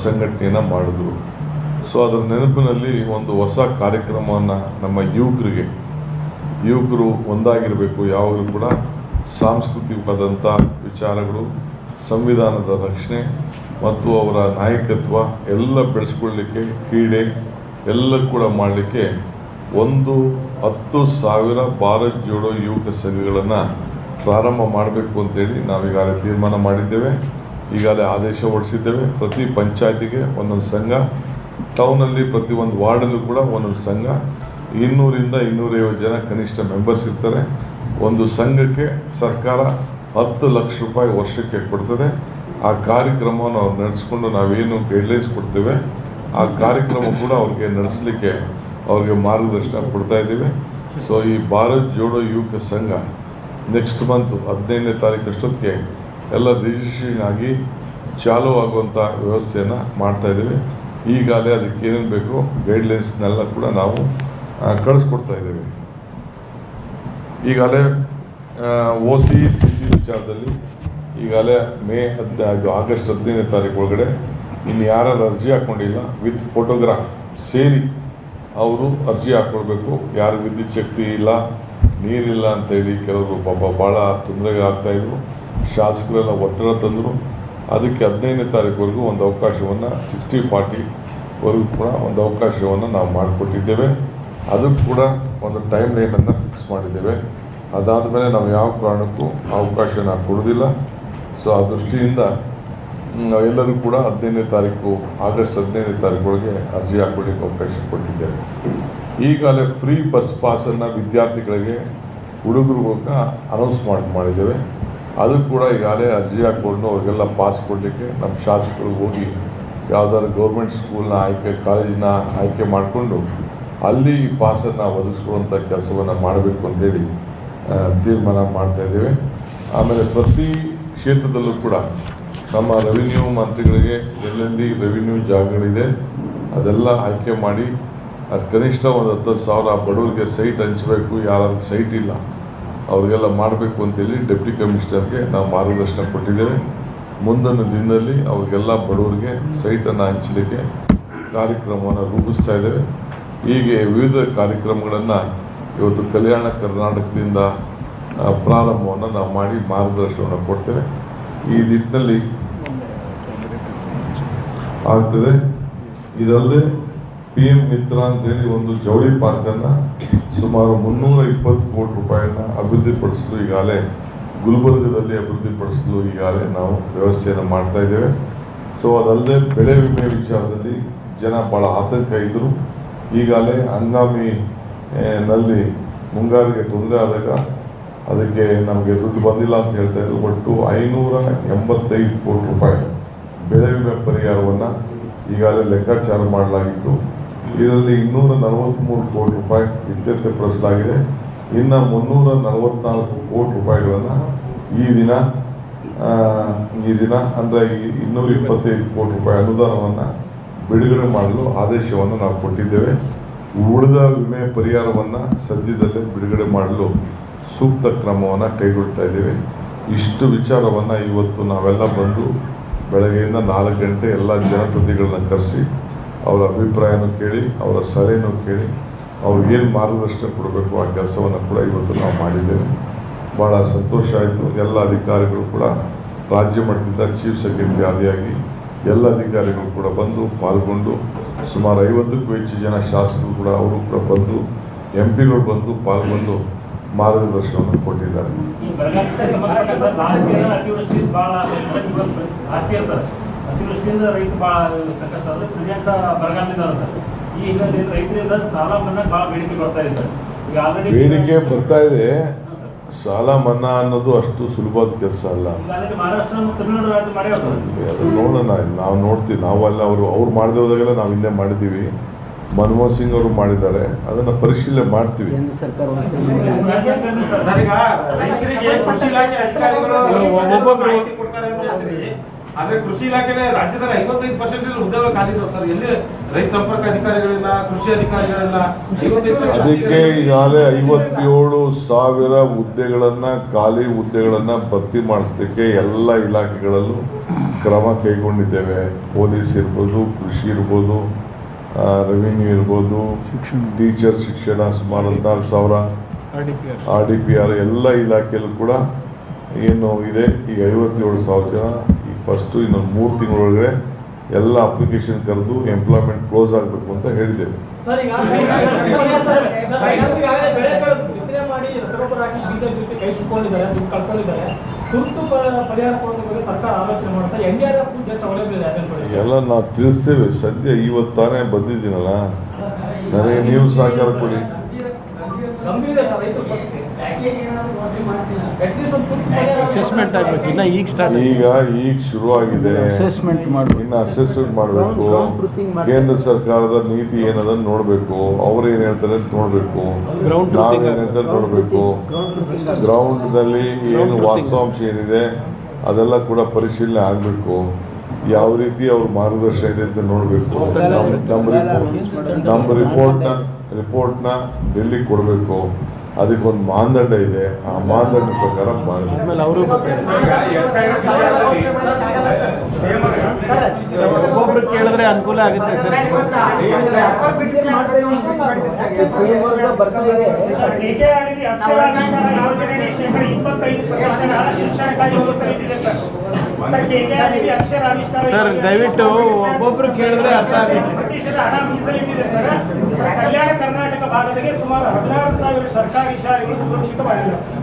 ಸಂಘಟನೆಯನ್ನು ಮಾಡಿದ್ರು. ಸೊ ಅದರ ನೆನಪಿನಲ್ಲಿ ಒಂದು ಹೊಸ ಕಾರ್ಯಕ್ರಮವನ್ನು ನಮ್ಮ ಯುವಕರು ಒಂದಾಗಿರಬೇಕು, ಯಾವಾಗಲೂ ಕೂಡ ಸಾಂಸ್ಕೃತಿಕವಾದಂಥ ವಿಚಾರಗಳು, ಸಂವಿಧಾನದ ರಕ್ಷಣೆ ಮತ್ತು ಅವರ ನಾಯಕತ್ವ ಎಲ್ಲ ಬೆಳೆಸ್ಕೊಳ್ಳಲಿಕ್ಕೆ, ಕ್ರೀಡೆ ಎಲ್ಲ ಕೂಡ ಮಾಡಲಿಕ್ಕೆ ಒಂದು 10,000 ಭಾರತ್ ಜೋಡೋ ಯುವಕ ಸಂಘಗಳನ್ನು ಪ್ರಾರಂಭ ಮಾಡಬೇಕು ಅಂತೇಳಿ ನಾವೀಗಾಗಲೇ ತೀರ್ಮಾನ ಮಾಡಿದ್ದೇವೆ. ಈಗಾಗಲೇ ಆದೇಶ ಹೊರಡಿಸಿದ್ದೇವೆ. ಪ್ರತಿ ಪಂಚಾಯತಿಗೆ ಒಂದೊಂದು ಸಂಘ, ಟೌನಲ್ಲಿ ಪ್ರತಿ ಒಂದು ವಾರ್ಡಲ್ಲೂ ಕೂಡ ಒಂದೊಂದು ಸಂಘ, 200ರಿಂದ 250 ಜನ ಕನಿಷ್ಠ ಮೆಂಬರ್ಸ್ ಇರ್ತಾರೆ. ಒಂದು ಸಂಘಕ್ಕೆ ಸರ್ಕಾರ 10 ಲಕ್ಷ ರೂಪಾಯಿ ವರ್ಷಕ್ಕೆ ಕೊಡ್ತದೆ. ಆ ಕಾರ್ಯಕ್ರಮವನ್ನು ಅವ್ರು ನಡೆಸ್ಕೊಂಡು ನಾವೇನು ಗೈಡ್ಲೈನ್ಸ್ ಕೊಡ್ತೇವೆ ಆ ಕಾರ್ಯಕ್ರಮ ಕೂಡ ಅವ್ರಿಗೆ ನಡೆಸಲಿಕ್ಕೆ ಅವ್ರಿಗೆ ಮಾರ್ಗದರ್ಶನ ಕೊಡ್ತಾ ಇದ್ದೀವಿ. ಸೊ ಈ ಭಾರತ್ ಜೋಡೋ ಯುವಕ ಸಂಘ ನೆಕ್ಸ್ಟ್ ಮಂತ್ 15ನೇ ತಾರೀಕು ಅಷ್ಟೊತ್ತಿಗೆ ಎಲ್ಲ ರಿಜಿಸ್ಟ್ರೇಷನ್ ಆಗಿ ಚಾಲೂ ಆಗುವಂಥ ವ್ಯವಸ್ಥೆಯನ್ನು ಮಾಡ್ತಾ ಇದ್ದೀವಿ. ಈಗಾಗಲೇ ಅದಕ್ಕೆ ಏನೇನು ಬೇಕು ಗೈಡ್ಲೈನ್ಸ್ನೆಲ್ಲ ಕೂಡ ನಾವು ಕಳಿಸ್ಕೊಡ್ತಾ ಇದ್ದೇವೆ. ಈಗಾಗಲೇ OC/CC ವಿಚಾರದಲ್ಲಿ ಈಗಾಗಲೇ ಆಗಸ್ಟ್ 15ನೇ ತಾರೀಕು ಒಳಗಡೆ ಇನ್ನು ಯಾರು ಅರ್ಜಿ ಹಾಕ್ಕೊಂಡಿಲ್ಲ ವಿತ್ ಫೋಟೋಗ್ರಾಫ್ ಸೇರಿ ಅವರು ಅರ್ಜಿ ಹಾಕ್ಕೊಳ್ಬೇಕು. ಯಾರು ವಿದ್ಯುತ್ ಶಕ್ತಿ ಇಲ್ಲ, ನೀರಿಲ್ಲ ಅಂತೇಳಿ ಕೆಲವರು ಪಾಪ ಭಾಳ ತೊಂದರೆಗೆ ಆಗ್ತಾಯಿದ್ರು. ಶಾಸಕರೆಲ್ಲ ಒತ್ತಡ ತಂದರು. ಅದಕ್ಕೆ 15ನೇ ತಾರೀಕುವರೆಗೂ ಒಂದು ಅವಕಾಶವನ್ನು 60-40ವರೆಗೂ ಕೂಡ ಒಂದು ಅವಕಾಶವನ್ನು ನಾವು ಮಾಡಿಕೊಟ್ಟಿದ್ದೇವೆ. ಅದಕ್ಕೆ ಕೂಡ ಒಂದು ಟೈಮ್ ಲೈನನ್ನು ಫಿಕ್ಸ್ ಮಾಡಿದ್ದೇವೆ. ಅದಾದಮೇಲೆ ನಾವು ಯಾವ ಕಾರಣಕ್ಕೂ ಅವಕಾಶನ ಕೊಡೋದಿಲ್ಲ. ಸೊ ಆ ದೃಷ್ಟಿಯಿಂದ ನಾವೆಲ್ಲರೂ ಕೂಡ 15ನೇ ತಾರೀಕು ಆಗಸ್ಟ್ 15ನೇ ತಾರೀಕೊಳಗೆ ಅರ್ಜಿ ಹಾಕೊಳ್ಳಿಕ್ಕೆ ಅವಕಾಶ ಕೊಟ್ಟಿದ್ದೇವೆ. ಈಗಾಗಲೇ ಫ್ರೀ ಬಸ್ ಪಾಸನ್ನು ವಿದ್ಯಾರ್ಥಿಗಳಿಗೆ ಹುಡುಗರಿಗೋಗ ಅನೌನ್ಸ್ ಮಾಡಿದ್ದೇವೆ. ಅದು ಕೂಡ ಈಗಾಗಲೇ ಅರ್ಜಿ ಹಾಕ್ಕೊಂಡು ಅವ್ರಿಗೆಲ್ಲ ಪಾಸ್ ಕೊಡಲಿಕ್ಕೆ ನಮ್ಮ ಶಾಸಕರು ಹೋಗಿ ಯಾವುದಾದ್ರು ಗೌರ್ಮೆಂಟ್ ಸ್ಕೂಲ್ನ ಕಾಲೇಜಿನ ಆಯ್ಕೆ ಮಾಡಿಕೊಂಡು ಅಲ್ಲಿ ಈ ಪಾಸನ್ನು ಒದಗಿಸ್ಕೊಳ್ಳುವಂಥ ಕೆಲಸವನ್ನು ಮಾಡಬೇಕು ಅಂತೇಳಿ ತೀರ್ಮಾನ ಮಾಡ್ತಾ ಇದ್ದೇವೆ. ಆಮೇಲೆ ಪ್ರತಿ ಕ್ಷೇತ್ರದಲ್ಲೂ ಕೂಡ ನಮ್ಮ ರೆವಿನ್ಯೂ ಮಂತ್ರಿಗಳಿಗೆ ಎಲ್ಲೆಲ್ಲಿ ರೆವಿನ್ಯೂ ಜಾಗಗಳಿದೆ ಅದೆಲ್ಲ ಆಯ್ಕೆ ಮಾಡಿ ಅದು ಕನಿಷ್ಠ ಒಂದು 10,000 ಬಡವರಿಗೆ ಸೈಟ್ ಹಂಚಬೇಕು. ಯಾರಾದ್ರೂ ಸೈಟ್ ಇಲ್ಲ ಅವ್ರಿಗೆಲ್ಲ ಮಾಡಬೇಕು ಅಂತೇಳಿ ಡೆಪ್ಟಿ ಕಮಿಷನರ್ಗೆ ನಾವು ಮಾರ್ಗದರ್ಶನ ಕೊಟ್ಟಿದ್ದೇವೆ. ಮುಂದಿನ ದಿನದಲ್ಲಿ ಅವ್ರಿಗೆಲ್ಲ ಬಡವರಿಗೆ ಸೈಟನ್ನು ಹಂಚಲಿಕ್ಕೆ ಕಾರ್ಯಕ್ರಮವನ್ನು ರೂಪಿಸ್ತಾ ಇದ್ದೇವೆ. ಹೀಗೆ ವಿವಿಧ ಕಾರ್ಯಕ್ರಮಗಳನ್ನು ಇವತ್ತು ಕಲ್ಯಾಣ ಕರ್ನಾಟಕದಿಂದ ಪ್ರಾರಂಭವನ್ನು ನಾವು ಮಾಡಿ ಮಾರ್ಗದರ್ಶನವನ್ನು ಕೊಡ್ತೇವೆ. ಈ ನಿಟ್ಟಿನಲ್ಲಿ ಆಗ್ತದೆ. ಇದಲ್ಲದೆ PM ಮಿತ್ರ ಅಂತೇಳಿ ಒಂದು ಜವಳಿ ಪಾರ್ಕನ್ನು ಸುಮಾರು 320 ಕೋಟಿ ರೂಪಾಯಿಯನ್ನು ಅಭಿವೃದ್ಧಿಪಡಿಸಲು ಈಗಾಗಲೇ ಗುಲ್ಬರ್ಗದಲ್ಲಿ ಅಭಿವೃದ್ಧಿಪಡಿಸಲು ಈಗಾಗಲೇ ನಾವು ವ್ಯವಸ್ಥೆಯನ್ನು ಮಾಡ್ತಾ ಇದ್ದೇವೆ. ಸೊ ಅದಲ್ಲದೆ ಬೆಳೆ ವಿಮೆ ವಿಚಾರದಲ್ಲಿ ಜನ ಭಾಳ ಆತಂಕ ಇದ್ದರು. ಈಗಾಗಲೇ ಹಂಗಾಮಿನಲ್ಲಿ ಮುಂಗಾರಿಗೆ ತೊಂದರೆ ಆದಾಗ ಅದಕ್ಕೆ ನಮಗೆ ದುಡ್ಡು ಬಂದಿಲ್ಲ ಅಂತ ಹೇಳ್ತಾ ಇದ್ರು. ಒಟ್ಟು 585 ಕೋಟಿ ರೂಪಾಯಿ ಬೆಳೆ ವಿಮೆ ಪರಿಹಾರವನ್ನು ಈಗಾಗಲೇ ಲೆಕ್ಕಾಚಾರ ಮಾಡಲಾಗಿತ್ತು. ಇದರಲ್ಲಿ 243 ಕೋಟಿ ರೂಪಾಯಿ ಇತ್ಯರ್ಥಪಡಿಸಲಾಗಿದೆ. ಇನ್ನು 344 ಕೋಟಿ ರೂಪಾಯಿಗಳನ್ನು ಈ ದಿನ ಅಂದರೆ 225 ಕೋಟಿ ರೂಪಾಯಿ ಅನುದಾನವನ್ನು ಬಿಡುಗಡೆ ಮಾಡಲು ಆದೇಶವನ್ನು ನಾವು ಕೊಟ್ಟಿದ್ದೇವೆ. ಉಳಿದ ವಿಮೆ ಪರಿಹಾರವನ್ನು ಸದ್ಯದಲ್ಲೇ ಬಿಡುಗಡೆ ಮಾಡಲು ಸೂಕ್ತ ಕ್ರಮವನ್ನು ಕೈಗೊಳ್ತಾ ಇದ್ದೇವೆ. ಇಷ್ಟು ವಿಚಾರವನ್ನು ಇವತ್ತು ನಾವೆಲ್ಲ ಬಂದು ಬೆಳಗ್ಗೆಯಿಂದ 4 ಗಂಟೆ ಎಲ್ಲ ಜನಪ್ರತಿನಿಧಿಗಳನ್ನ ಕರೆಸಿ ಅವರ ಅಭಿಪ್ರಾಯನೂ ಕೇಳಿ ಅವರ ಸಲಹೆನೂ ಕೇಳಿ ಅವ್ರಿಗೇನು ಮಾರ್ಗದರ್ಶನ ಕೊಡಬೇಕು ಆ ಕೆಲಸವನ್ನು ಕೂಡ ಇವತ್ತು ನಾವು ಮಾಡಿದ್ದೇವೆ. ಭಾಳ ಸಂತೋಷ ಆಯಿತು. ಎಲ್ಲ ಅಧಿಕಾರಿಗಳು ಕೂಡ ರಾಜ್ಯ ಮಟ್ಟದಿಂದ ಚೀಫ್ ಸೆಕ್ರೆಟರಿ ಆದಿಯಾಗಿ ಎಲ್ಲ ಅಧಿಕಾರಿಗಳು ಕೂಡ ಬಂದು ಪಾಲ್ಗೊಂಡು ಸುಮಾರು 50ಕ್ಕೂ ಹೆಚ್ಚು ಜನ ಶಾಸಕರು ಕೂಡ ಅವರು ಕೂಡ ಬಂದು MP ಗಳು ಬಂದು ಪಾಲ್ಗೊಂಡು ಮಾರ್ಗದರ್ಶನವನ್ನು ಕೊಟ್ಟಿದ್ದಾರೆ. ಅತಿವೃಷ್ಟಿಯಿಂದ ರೈತ ಬಹಳ ಸಂಕಷ್ಟ ಅಂದ್ರೆ ಪ್ರೆಸೆಂಟ್ ಬರಗಾಲದಿದ್ದಾರೆ ಸರ್. ಈ ಹಿನ್ನೆಲೆಯಲ್ಲಿ ರೈತರಿಂದ ಸಾಲ ಮನ್ನಾ ಬಹಳ ಬೇಡಿಕೆ ಬರ್ತಾ ಇದೆ ಸರ್. ಈಗ ಆಲ್ರೆಡಿ ಬೇಡಿಕೆ ಬರ್ತಾ ಇದೆ. ಸಾಲ ಮನ್ನಾ ಅನ್ನೋದು ಅಷ್ಟು ಸುಲಭವಾದ ಕೆಲಸ ಅಲ್ಲ. ಮಹಾರಾಷ್ಟ್ರ ಮತ್ತು ತಮಿಳುನಾಡು ರಾಜ್ಯ ಮಾಡ್ಯಾವ ಸರ್. ಅದನ್ನ ನೋಡೋಣ, ನಾವು ನೋಡ್ತೀವಿ. ನಾವೆಲ್ಲ ಅವ್ರು ಮಾಡದಿರೋದಾಗೆಲ್ಲ ನಾವು ಹಿಂದೆ ಮಾಡಿದ್ದೀವಿ. ಮನಮೋಹನ್ ಸಿಂಗ್ ಅವರು ಮಾಡಿದ್ದಾರೆ. ಅದನ್ನ ಪರಿಶೀಲನೆ ಮಾಡ್ತೀವಿ. ಆದ್ರೆ ಕೃಷಿ ಇಲಾಖೆ ರಾಜ್ಯದಲ್ಲಿ 55% ಉದ್ಯೋಗ ಖಾಲಿ ಇದಾವೆ ಸರ್. ಎಲ್ಲಿ ರೈತ ಸಂಪರ್ಕ ಅಧಿಕಾರಿಗಳಿಲ್ಲ, ಕೃಷಿ ಅಧಿಕಾರಿಗಳಿಲ್ಲ. ಅದಕ್ಕೆ ಈಗಾಗಲೇ 57,000 ಹುದ್ದೆಗಳನ್ನ ಖಾಲಿ ಹುದ್ದೆಗಳನ್ನ ಭರ್ತಿ ಮಾಡಿಸ್ಲಿಕ್ಕೆ ಎಲ್ಲ ಇಲಾಖೆಗಳಲ್ಲೂ ಕ್ರಮ ಕೈಗೊಂಡಿದ್ದೇವೆ. ಪೊಲೀಸ್ ಇರ್ಬೋದು, ಕೃಷಿ ಇರ್ಬೋದು, ರೆವಿನ್ಯೂ ಇರ್ಬೋದು, ಟೀಚರ್ ಶಿಕ್ಷಣ ಸುಮಾರು 14,000, RDPR ಎಲ್ಲ ಇಲಾಖೆಯಲ್ಲೂ ಕೂಡ ಏನು ಇದೆ. ಈಗ 57,000 ಜನ ಈ ಫಸ್ಟು ಇನ್ನೊಂದು 3 ತಿಂಗಳೊಳಗಡೆ ಎಲ್ಲ ಅಪ್ಲಿಕೇಶನ್ ಕರೆದು ಎಂಪ್ಲಾಯ್ಮೆಂಟ್ ಕ್ಲೋಸ್ ಆಗಬೇಕು ಅಂತ ಹೇಳಿದ್ದೇವೆ. ಎಲ್ಲ ನಾವು ತಿಳಿಸ್ತೇವೆ. ಸದ್ಯ ಇವತ್ತು ತಾನೇ ಬಂದಿದ್ದೀನಲ್ಲ, ನನಗೆ ನೀವು ಸಹಕಾರ ಕೊಡಿ. ಈಗ ಶುರುವಾಗಿದೆ. ಇನ್ನು ಅಸೆಸ್ಮೆಂಟ್ ಮಾಡಬೇಕು. ಕೇಂದ್ರ ಸರ್ಕಾರದ ನೀತಿ ಏನದನ್ನು ನೋಡಬೇಕು. ಅವ್ರು ಏನ್ ಹೇಳ್ತಾರೆ ಅಂತ ನೋಡಬೇಕು. ನಾವೇನ್ ಹೇಳ್ತಾರೆ ನೋಡಬೇಕು. ಗ್ರೌಂಡ್ ನಲ್ಲಿ ಏನು ವಾಸ್ತವಾಂಶ ಏನಿದೆ ಅದೆಲ್ಲ ಕೂಡ ಪರಿಶೀಲನೆ ಆಗಬೇಕು. ಯಾವ ರೀತಿ ಅವ್ರ ಮಾರ್ಗದರ್ಶನ ಇದೆ ಅಂತ ನೋಡಬೇಕು. ನಮ್ಮ ರಿಪೋರ್ಟ್ನ ಡೆಲ್ಲಿಗೆ ಕೊಡಬೇಕು. ಅದಕ್ಕೊಂದು ಮಾನದಂಡ ಇದೆ, ಆ ಮಾನದಂಡ ಪ್ರಕಾರ ಮಾಡಬೇಕು. ಆಮೇಲೆ ಅವರು ಒಬ್ಬೊಬ್ರು ಕೇಳಿದ್ರೆ ಅನುಕೂಲ ಆಗುತ್ತೆ ಸರ್. ಕೆಕೆಆರ್‌ಗೆ ಅಕ್ಷರಾಭಿಷೇಕ ಯೋಜನೆಯಡಿ ಶೇಕಡ 25% ಹಣ ಶಿಕ್ಷಣಕ್ಕಾಗಿ ಮೀಸಲಿಟ್ಟಿದೆ ಸರ್. ಸರ್, ಕೆಕೆಆರ್‌ಗೆ ಅಕ್ಷರಾಭಿಷೇಕ ಸರ್ ದಯವಿಟ್ಟು ಒಬ್ಬೊಬ್ರು ಕೇಳಿದ್ರೆ ಅರ್ಥ ಆಗುತ್ತೆ. 25% ಹಣ ಮೀಸಲಿಟ್ಟಿದೆ ಸರ್. ಕಲ್ಯಾಣ ಕರ್ನಾಟಕ ಭಾಗದಲ್ಲಿ ಸುಮಾರು 16,000 ಸರ್ಕಾರಿ ಶಾಲೆಗಳು ಸುರಕ್ಷಿತವಾಗಿವೆ ಸರ್.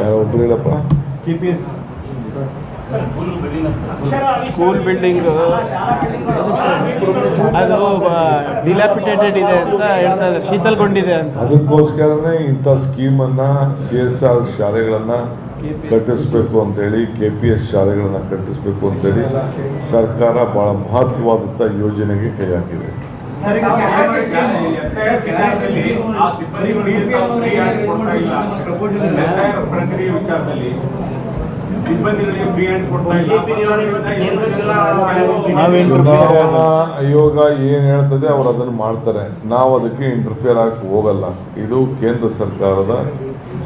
ಯಾರೋ ಒಬ್ರು ಹೇಳಪ್ಪ. ಸರ್, ಸ್ಕೂಲ್ ಬಿಲ್ಡಿಂಗ್ ಅದು ಡಿಲಾಪಿಟೇಟೆಡ್ ಇದೆ ಅಂತ ಹೇಳ್ತಾ ಇದ್ದಾರೆ, ಶೀತಲ್ಗೊಂಡಿದೆ ಅಂತ. ಅದಕ್ಕೋಸ್ಕರನೇ ಇಂಥ ಸ್ಕೀಮನ್ನು CSR ಶಾಲೆಗಳನ್ನು ಕಟ್ಟಿಸ್ಬೇಕು ಅಂತೇಳಿ, KPS ಶಾಲೆಗಳನ್ನು ಕಟ್ಟಿಸ್ಬೇಕು ಅಂತೇಳಿ ಸರ್ಕಾರ ಭಾಳ ಮಹತ್ವವಾದಂಥ ಯೋಜನೆಗೆ ಕೈ ಹಾಕಿದೆ. ಪ್ರಕ್ರಿಯೆ ವಿಚಾರದಲ್ಲಿ ಸಿಬ್ಬಂದಿಗಳಿಗೆ ಫ್ರೀ ಹ್ಯಾಂಡ್ ಕೊಡ್ತಾ ಚುನಾವಣಾ ಆಯೋಗ ಏನು ಹೇಳ್ತದೆ ಅವ್ರು ಅದನ್ನು ಮಾಡ್ತಾರೆ. ನಾವು ಅದಕ್ಕೆ ಇಂಟರ್ಫಿಯರ್ ಆಗಕ್ಕೆ ಹೋಗಲ್ಲ. ಇದು ಕೇಂದ್ರ ಸರ್ಕಾರದ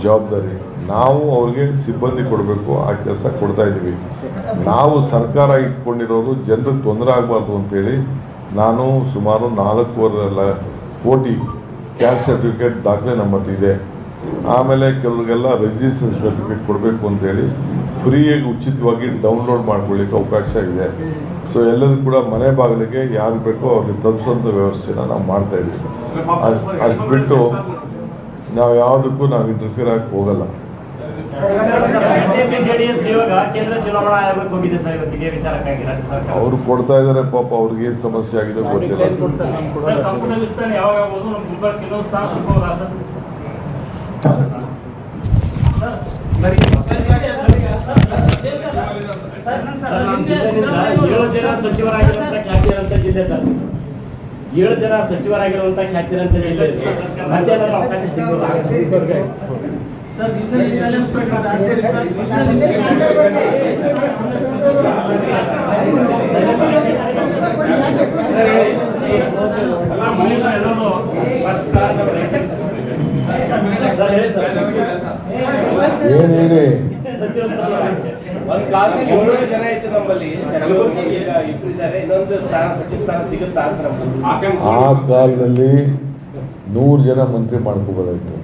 ಜವಾಬ್ದಾರಿ. ನಾವು ಅವ್ರಿಗೆ ಸಿಬ್ಬಂದಿ ಕೊಡಬೇಕು, ಆ ಕೆಲಸ ಕೊಡ್ತಾ ಇದ್ದೀವಿ. ನಾವು ಸರ್ಕಾರ ಇಟ್ಕೊಂಡಿರೋರು ಜನರಿಗೆ ತೊಂದರೆ ಆಗಬಾರ್ದು ಅಂತೇಳಿ ನಾನು ಸುಮಾರು 4.25 ಕೋಟಿ ಕ್ಯಾಸ್ಟ್ ಸರ್ಟಿಫಿಕೇಟ್ ದಾಖಲೆ ನಮ್ಮದು ಇದೆ. ಆಮೇಲೆ ಕೆಲವರಿಗೆಲ್ಲ ರಿಜಿಸ್ಟ್ರೇಷನ್ ಸರ್ಟಿಫಿಕೇಟ್ ಕೊಡಬೇಕು ಅಂತೇಳಿ ಫ್ರೀಯಾಗಿ ಉಚಿತವಾಗಿ ಡೌನ್ಲೋಡ್ ಮಾಡ್ಕೊಳ್ಳಿಕ್ಕೆ ಅವಕಾಶ ಇದೆ. ಸೊ ಎಲ್ಲರೂ ಕೂಡ ಮನೆ ಬಾಗಿಲಿಗೆ ಯಾರು ಬೇಕೋ ಅವ್ರಿಗೆ ತಲುಪಿಸೋಂಥ ವ್ಯವಸ್ಥೆನ ನಾವು ಮಾಡ್ತಾಯಿದ್ದೀವಿ. ಅಷ್ಟು ಬಿಟ್ಟು ನಾವು ಯಾವುದಕ್ಕೂ ನಾವು ಇಂಟರ್ಫಿಯರ್ ಆಗಕ್ಕೆ ಹೋಗಲ್ಲ. ಜೆಡಿಎಸ್ ನಿಯೋಗ ಕೇಂದ್ರ ಚುನಾವಣಾ ಆಯೋಗಕ್ಕೆ ಹೋಗಿದೆ ಸರ್ ಇವತ್ತಿಗೆ ವಿಚಾರಕ್ಕಾಗಿ ರಾಜ್ಯ ಸರ್ಕಾರ. ಅವರು ಕೊಡ್ತಾ ಇದ್ದಾರೆ, ಪಾಪ ಅವ್ರಿಗೆ ಏನು ಸಮಸ್ಯೆ ಆಗಿದೆ ಗೊತ್ತಿಲ್ಲ. ಸರ್, ಸಂಪುಟ ವಿಸ್ತರಣೆ ಯಾವಾಗ ಆಗ್ಬೋದು? ನಮ್ಮ ಗುಲ್ಬರ್ಗ ಇನ್ನೊಂದು ಸ್ಥಾನ ಸಿಗ್ಬೋದಾ ಸರ್? ಏಳು ಜನ ಸಚಿವರಾಗಿರುವಂತ ಖ್ಯಾತಿರಂತ ಜಿಲ್ಲೆ ಸರ್. 7 ಜನ ಸಚಿವರಾಗಿರುವಂತ ಖ್ಯಾತಿರಂತ ಜಿಲ್ಲೆ. ಮತ್ತೆ ಏನಾದ್ರು ಅವಕಾಶ ಸಿಗ್ಬೋದಾ? ಏನು ಹೇಳಿ. ಒಂದು ಕಾಲದಲ್ಲಿ 7 ಜನ ಇತ್ತು ನಮ್ಮಲ್ಲಿ, ಈಗ 2 ಇದ್ದಾರೆ. ಇನ್ನೊಂದು ಸಚಿವ ಸ್ಥಾನ ಸಿಗುತ್ತಾ ಅಂತ ನಮ್ಮಲ್ಲಿ. ಆ ಕಾಲದಲ್ಲಿ 100 ಜನ ಮಂತ್ರಿ ಮಾಡ್ಕೋಬೋದಾಯ್ತು.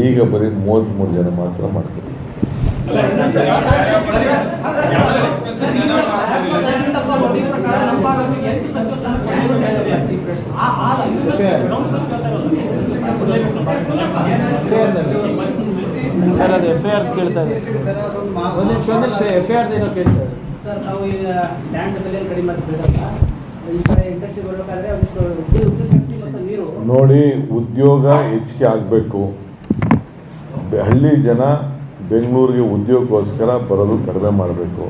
ಈಗ ಬರೀ 33 ಜನ ಮಾತ್ರ ಮಾಡ್ತಾರೆ. ಸರ್ ಅದು FIR ಕೇಳ್ತಾ ಇದೆ. ಒಂದು ನಿಮಿಷ FIR ಏನೋ ಕೇಳ್ತಾರೆ ಸರ್. ನಾವು ಈಗ ಲ್ಯಾಂಡ್ ಬೆಲೆ ಕಡಿಮೆ ಮಾಡ್ತಿದ್ದಲ್ಲ, ಈ ಕಡೆ ಇಂಡಸ್ಟ್ರಿ ಬರಬೇಕಾದ್ರೆ ಒಂದಿಷ್ಟು ಮತ್ತು ನೀರು ನೋಡಿ, ಉದ್ಯೋಗ ಹೆಚ್ಚಿಗೆ ಆಗಬೇಕು. ಹಳ್ಳಿ ಜನ ಬೆಂಗಳೂರಿಗೆ ಉದ್ಯೋಗಕ್ಕೋಸ್ಕರ ಬರೋದು ಕಡಿಮೆ ಮಾಡಬೇಕು.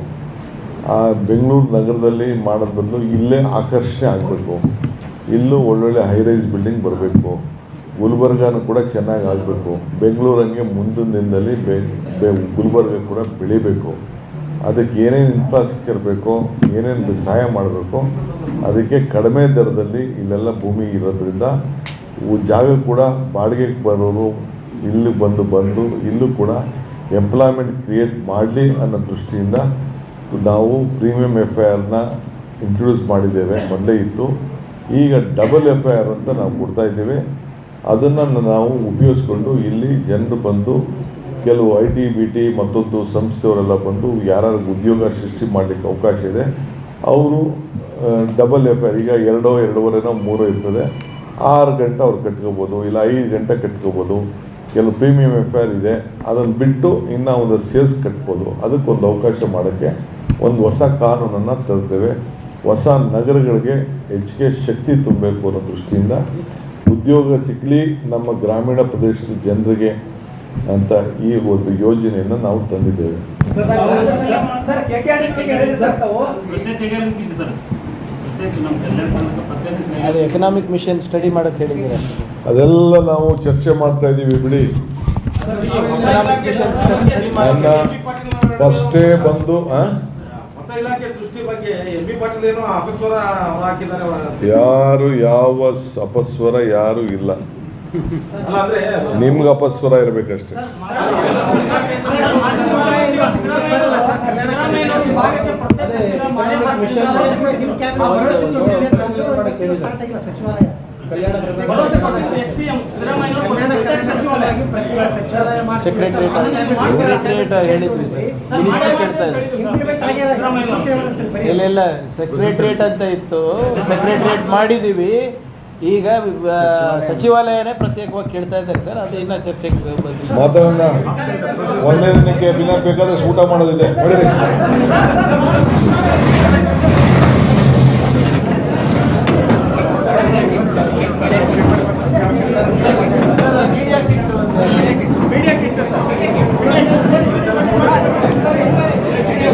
ಆ ಬೆಂಗಳೂರು ನಗರದಲ್ಲಿ ಮಾಡೋದು ಬದಲು ಇಲ್ಲೇ ಆಕರ್ಷಣೆ ಆಗಬೇಕು. ಇಲ್ಲೂ ಒಳ್ಳೊಳ್ಳೆ ಹೈರೈಸ್ ಬಿಲ್ಡಿಂಗ್ ಬರಬೇಕು. ಗುಲ್ಬರ್ಗನೂ ಕೂಡ ಚೆನ್ನಾಗಿ ಆಗಬೇಕು. ಬೆಂಗಳೂರು ಹಂಗೆ ಮುಂದಿನ ದಿನದಲ್ಲಿ ಗುಲ್ಬರ್ಗ ಕೂಡ ಬೆಳಿಬೇಕು. ಅದಕ್ಕೆ ಏನೇನು ಇನ್ಫ್ರಾಸ್ಟ್ರಕ್ಚರ್ ಬೇಕೋ, ಏನೇನು ಸಹಾಯ ಮಾಡಬೇಕು, ಅದಕ್ಕೆ ಕಡಿಮೆ ದರದಲ್ಲಿ ಇಲ್ಲೆಲ್ಲ ಭೂಮಿ ಇರೋದ್ರಿಂದ ಜಾಗ ಕೂಡ ಬಾಡಿಗೆಗೆ ಬರೋರು ಇಲ್ಲಿ ಬಂದು ಇಲ್ಲೂ ಕೂಡ ಎಂಪ್ಲಾಯ್ಮೆಂಟ್ ಕ್ರಿಯೇಟ್ ಮಾಡಲಿ ಅನ್ನೋ ದೃಷ್ಟಿಯಿಂದ ನಾವು ಪ್ರೀಮಿಯಂ FIRನ ಇಂಟ್ರೊಡ್ಯೂಸ್ ಮಾಡಿದ್ದೇವೆ. ಮೊದಲೇ ಇತ್ತು, ಈಗ ಡಬಲ್ FIR ಅಂತ ನಾವು ಕೊಡ್ತಾ ಇದ್ದೇವೆ. ಅದನ್ನು ನಾವು ಉಪಯೋಗಿಸ್ಕೊಂಡು ಇಲ್ಲಿ ಜನರು ಬಂದು, ಕೆಲವು IT BT ಮತ್ತೊಂದು ಸಂಸ್ಥೆಯವರೆಲ್ಲ ಬಂದು ಯಾರು ಉದ್ಯೋಗ ಸೃಷ್ಟಿ ಮಾಡಲಿಕ್ಕೆ ಅವಕಾಶ ಇದೆ ಅವರು ಡಬಲ್ FIR, ಈಗ 2.5 3 ಇರ್ತದೆ, 6 ಗಂಟೆ ಅವ್ರು ಕಟ್ಕೋಬೋದು, ಇಲ್ಲ 5 ಗಂಟೆ ಕಟ್ಕೋಬೋದು. ಕೆಲವು ಪ್ರೀಮಿಯಂ FIR ಇದೆ, ಅದನ್ನು ಬಿಟ್ಟು ಇನ್ನು ಒಂದು ಸೇಲ್ಸ್ ಕಟ್ಬೋದು. ಅದಕ್ಕೊಂದು ಅವಕಾಶ ಮಾಡೋಕ್ಕೆ ಒಂದು ಹೊಸ ಕಾನೂನನ್ನು ತರ್ತೇವೆ. ಹೊಸ ನಗರಗಳಿಗೆ ಹೆಚ್ಚಿಗೆ ಶಕ್ತಿ ತುಂಬಬೇಕು ಅನ್ನೋ ದೃಷ್ಟಿಯಿಂದ ಉದ್ಯೋಗ ಸಿಕ್ಕಲಿ ನಮ್ಮ ಗ್ರಾಮೀಣ ಪ್ರದೇಶದ ಜನರಿಗೆ ಅಂತ ಈ ಒಂದು ಯೋಜನೆಯನ್ನು ನಾವು ತಂದಿದ್ದೇವೆ. ಅದು ಎಕನಾಮಿಕ್ ಮಿಷನ್ ಸ್ಟಡಿ ಮಾಡಕ್ಕೆ ಹೇಳಿದ್ದೀರಾ? ಅದೆಲ್ಲ ನಾವು ಚರ್ಚೆ ಮಾಡ್ತಾ ಇದ್ದೀವಿ ಬಿಡಿ. ನನ್ನ ಫಸ್ಟೇ ಬಂದು ಹೊಸ ಇಲಾಖೆ ಸೃಷ್ಟಿ ಬಗ್ಗೆ MB ಪಾಟೀಲ್ ಏನೋ ಅಪಸ್ವರ ಹಾಕಿದ್ದಾರೆ. ಯಾರು ಯಾವ ಅಪಸ್ವರ ಯಾರು ಇಲ್ಲ. ಅಲ್ಲ ಅಂದ್ರೆ ನಿಮ್ಗೆ ಅಪಸ್ವರ ಇರಬೇಕಷ್ಟೇ. ಸೆಕ್ರೆಟರಿಯೇಟ್ ಹೇಳಿದ್ವಿ ಸರ್, ಮಿನಿಸ್ಟರ್ ಕೇಳ್ತಾ ಇದ್ದಾರೆ. ಇಲ್ಲ ಸೆಕ್ರೆಟರಿಯೇಟ್ ಅಂತ ಇತ್ತು, ಸೆಕ್ರೆಟರಿಯೇಟ್ ಮಾಡಿದ್ದೀವಿ. ಈಗ ಸಚಿವಾಲಯನೇ ಪ್ರತ್ಯೇಕವಾಗಿ ಕೇಳ್ತಾ ಇದ್ದಾರೆ ಸರ್, ಅದು ಇನ್ನೂ ಚರ್ಚೆಗೆ ಬಂದಿಲ್ಲ. ಮಾತಾಡೋಣ. ಒಂದೇ ದಿನಕ್ಕೆ ಬೇಕಾದಷ್ಟು ಊಟ ಮಾಡೋದಿದೆ ನೋಡಿ.